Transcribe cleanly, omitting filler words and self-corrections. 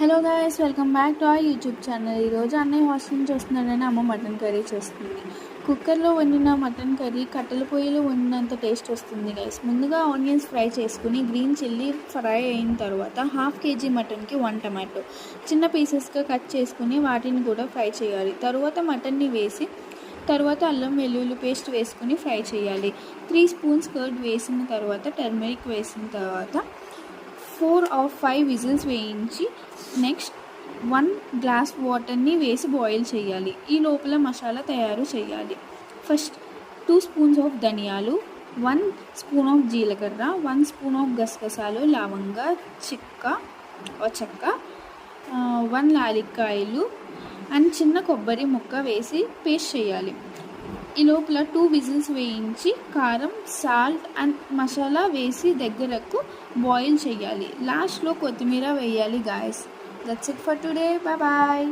Hello guys, welcome back to our YouTube channel. ఈరోజు అన్నయ్య hostel నుంచి వస్తున్నాడని అమ్మ మటన్ కర్రీ చేస్తుంది. కుక్కర్లో వండిన మటన్ కర్రీ కట్టెల పొయ్యిలో వండినంత టేస్ట్ వస్తుంది గైస్. ముందుగా ఆనియన్స్ ఫ్రై చేసుకుని గ్రీన్ చిల్లీ ఫ్రై అయిన తర్వాత 1/2 kg మటన్కి 1 టమాటో చిన్న పీసెస్గా కట్ చేసుకుని వాటిని కూడా ఫ్రై చేయాలి. తర్వాత మటన్ని వేసి తర్వాత అల్లం వెల్లుల్లి పేస్ట్ వేసుకుని ఫ్రై చేయాలి. 3 స్పూన్స్ కర్డ్ వేసిన తర్వాత టర్మరిక్ వేసిన తర్వాత 4 or 5 విజిల్స్ వేయించి నెక్స్ట్ 1 గ్లాస్ వాటర్ని వేసి బాయిల్ చేయాలి. ఈ లోపల మసాలా తయారు చేయాలి. ఫస్ట్ 2 స్పూన్స్ ఆఫ్ ధనియాలు, 1 స్పూన్ ఆఫ్ జీలకర్ర, 1 స్పూన్ ఆఫ్ గసగసాలు, లవంగ, చెక్క, 1 యాలక్కాయలు అండ్ చిన్న కొబ్బరి ముక్క వేసి పేస్ట్ చేయాలి. ఈ లోపల 2 విజిల్స్ వేయించి కారం, సాల్ట్ అండ్ మసాలా వేసి దగ్గరకు బాయిల్ చేయాలి. లాస్ట్లో కొత్తిమీర వేయాలి guys. That's it for today. Bye bye.